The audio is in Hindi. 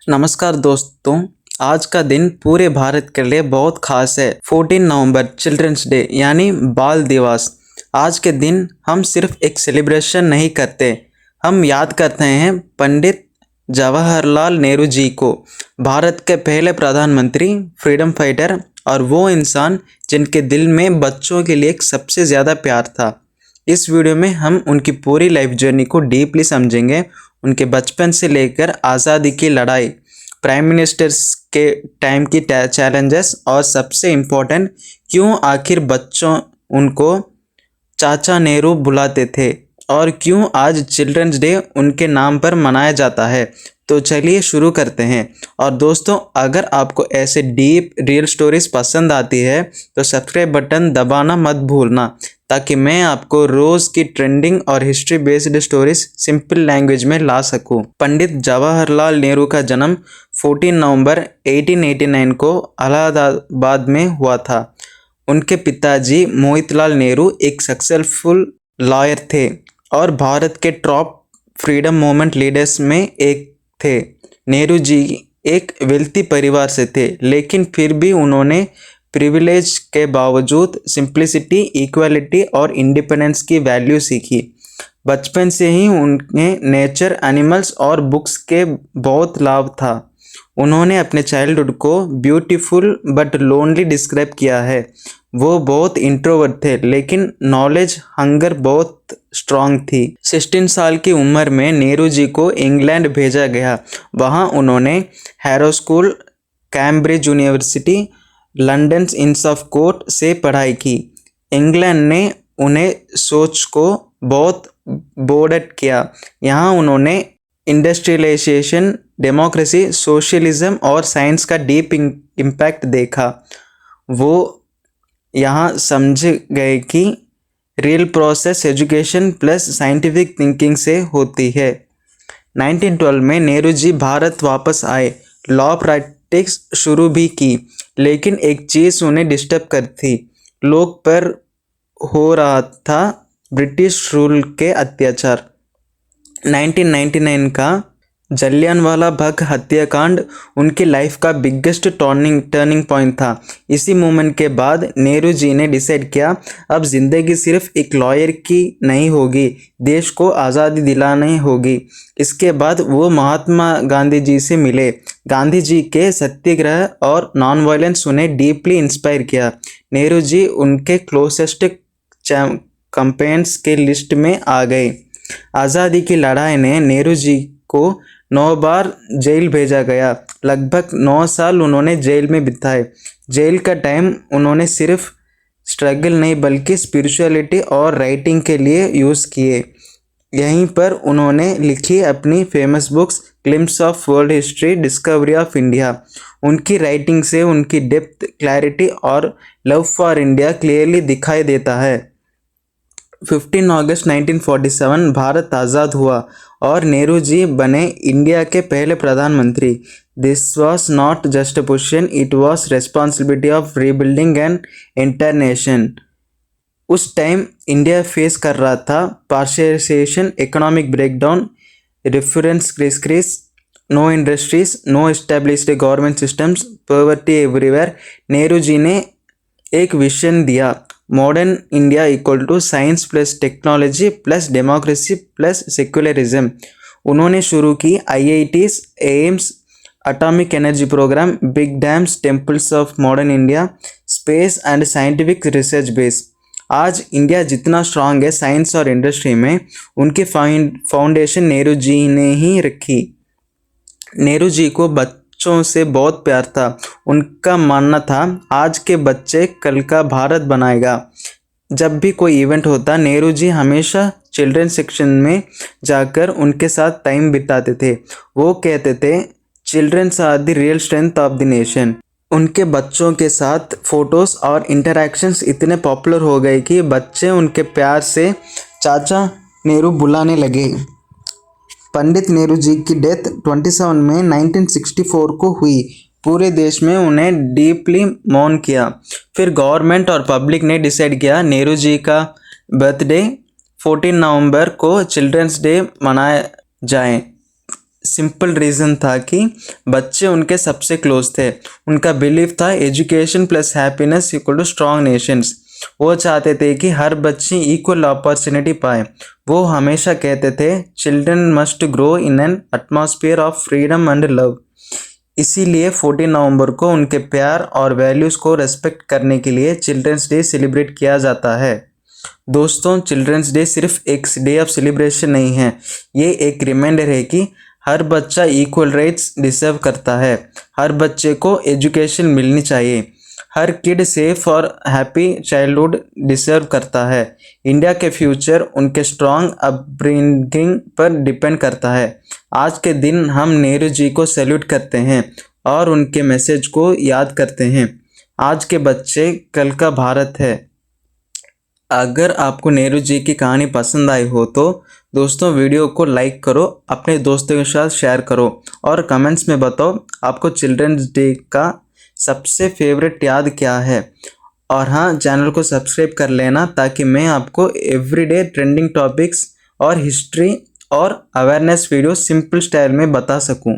नमस्कार दोस्तों, आज का दिन पूरे भारत के लिए बहुत खास है। 14 नवंबर चिल्ड्रंस डे यानी बाल दिवस। आज के दिन हम सिर्फ एक सेलिब्रेशन नहीं करते, हम याद करते हैं पंडित जवाहरलाल नेहरू जी को, भारत के पहले प्रधानमंत्री, फ्रीडम फाइटर और वो इंसान जिनके दिल में बच्चों के लिए सबसे ज़्यादा प्यार था। इस वीडियो में हम उनकी पूरी लाइफ जर्नी को डीपली समझेंगे, उनके बचपन से लेकर आज़ादी की लड़ाई, प्राइम मिनिस्टर्स के टाइम की चैलेंजेस और सबसे इम्पोर्टेंट क्यों आखिर बच्चों उनको चाचा नेहरू बुलाते थे और क्यों आज चिल्ड्रंस डे उनके नाम पर मनाया जाता है। तो चलिए शुरू करते हैं। और दोस्तों, अगर आपको ऐसे डीप रियल स्टोरीज पसंद आती है तो सब्सक्राइब बटन दबाना मत भूलना, ताकि मैं आपको रोज़ की ट्रेंडिंग और history based stories simple language में ला सकूं। पंडित जवाहरलाल नेहरू का जन्म 14 नवंबर 1889 को इलाहाबाद में हुआ था। उनके पिताजी मोहितलाल नेहरू एक सक्सेसफुल लॉयर थे और भारत के टॉप फ्रीडम मूवमेंट लीडर्स में एक थे। नेहरू जी एक वेल्थी परिवार से थे, लेकिन फिर भी उन्होंने प्रिविलेज के बावजूद सिंप्लिसिटी, इक्वालिटी और इंडिपेंडेंस की वैल्यू सीखी। बचपन से ही उन्हें नेचर, एनिमल्स और बुक्स के बहुत लाभ था। उन्होंने अपने चाइल्डहुड को ब्यूटीफुल बट लोनली डिस्क्राइब किया है। वो बहुत इंट्रोवर्ट थे, लेकिन नॉलेज हंगर बहुत स्ट्रांग थी। 16 साल की उम्र में नेहरू जी को इंग्लैंड भेजा गया। वहाँ उन्होंने harrow school, Cambridge university, London इंस ऑफ कोर्ट से पढ़ाई की। इंग्लैंड ने उन्हें सोच को बहुत बोर्ड किया। यहाँ उन्होंने इंडस्ट्रियलाइजेशन, डेमोक्रेसी, सोशलिज्म और साइंस का डीप इम्पैक्ट देखा। वो यहाँ समझ गए कि real process education plus scientific thinking से होती है। 1912 में नेहरू जी भारत वापस आए, लॉ प्रैक्टिस शुरू भी की, लेकिन एक चीज़ उन्हें डिस्टर्ब कर थी। लोग पर हो रहा था ब्रिटिश रूल के अत्याचार। 1999 का जलियांवाला बाग हत्याकांड उनकी लाइफ का बिगेस्ट टर्निंग पॉइंट था। इसी मूवमेंट के बाद नेहरू जी ने डिसाइड किया, अब जिंदगी सिर्फ एक लॉयर की नहीं होगी, देश को आज़ादी दिलानी होगी। इसके बाद वो महात्मा गांधी जी से मिले। गांधी जी के सत्याग्रह और नॉन वायलेंस उन्हें डीपली इंस्पायर किया। नेहरू जी उनके क्लोजेस्ट कंपेन्स के लिस्ट में आ गए। आज़ादी की लड़ाई ने नेहरू जी को 9 बार जेल भेजा गया। लगभग 9 साल उन्होंने जेल में बिताए। जेल का टाइम उन्होंने सिर्फ स्ट्रगल नहीं बल्कि स्पिरिचुअलिटी और राइटिंग के लिए यूज़ किए। यहीं पर उन्होंने लिखी अपनी famous books glimpse of world history, discovery of India. उनकी राइटिंग से उनकी डेप्थ, क्लैरिटी और लव फॉर इंडिया क्लियरली दिखाई देता है। 15 अगस्त 1947 भारत आज़ाद हुआ और नेहरू जी बने इंडिया के पहले प्रधानमंत्री। This was not just a position, it was responsibility of rebuilding an entire nation. उस टाइम इंडिया फेस कर रहा था partialization, economic breakdown, refugee crisis, no industries, no established government systems, poverty everywhere. Nehru ji ने एक विजन दिया, modern India equal to science plus technology plus democracy plus secularism. उन्होंने शुरू की IITs, AIIMS, atomic energy program, big dams, temples of modern India, space and scientific research base. आज इंडिया जितना स्ट्रांग है साइंस और इंडस्ट्री में, उनकी फाउंडेशन नेहरू जी ने ही रखी। नेहरू जी को बच्चों से बहुत प्यार था। उनका मानना था, आज के बच्चे कल का भारत बनाएगा। जब भी कोई इवेंट होता, नेहरू जी हमेशा चिल्ड्रन सेक्शन में जाकर उनके साथ टाइम बिताते थे। वो कहते थे, childrens are the real strength of the nation. उनके बच्चों के साथ फोटोज़ और इंटरैक्शंस इतने पॉपुलर हो गए कि बच्चे उनके प्यार से चाचा नेहरू बुलाने लगे। पंडित नेहरू जी की डेथ 27 मई 1964 को हुई। पूरे देश में उन्हें डीपली मौन किया। फिर गवर्नमेंट और पब्लिक ने डिसाइड किया, नेहरू जी का बर्थडे 14 नवंबर को चिल्ड्रंस डे मनाया जाए। सिंपल रीज़न था कि बच्चे उनके सबसे क्लोज थे। उनका बिलीफ था education plus happiness equal to strong nations. वो चाहते थे कि हर बच्चे इक्वल अपॉर्चुनिटी पाए। वो हमेशा कहते थे children must grow in an atmosphere of freedom and love. इसीलिए 14 नवंबर को उनके प्यार और वैल्यूज़ को रेस्पेक्ट करने के लिए चिल्ड्रंस डे सेलिब्रेट किया जाता है। दोस्तों, चिल्ड्रंस डे सिर्फ एक डे ऑफ सेलिब्रेशन नहीं है, ये एक रिमाइंडर है कि हर बच्चा इक्वल राइट्स डिजर्व करता है। हर बच्चे को एजुकेशन मिलनी चाहिए। हर किड सेफ और हैप्पी चाइल्डहुड डिजर्व करता है। इंडिया के फ्यूचर उनके स्ट्रॉन्ग अपब्रिंगिंग पर डिपेंड करता है। आज के दिन हम नेहरू जी को सैल्यूट करते हैं और उनके मैसेज को याद करते हैं। आज के बच्चे कल का भारत है। अगर आपको नेहरू जी की कहानी पसंद आई हो तो दोस्तों वीडियो को लाइक करो, अपने दोस्तों के साथ शेयर करो और कमेंट्स में बताओ आपको चिल्ड्रंस डे का सबसे फेवरेट याद क्या है। और हाँ, चैनल को सब्सक्राइब कर लेना ताकि मैं आपको एवरीडे ट्रेंडिंग टॉपिक्स और हिस्ट्री और अवेयरनेस वीडियो सिंपल स्टाइल में बता सकूं।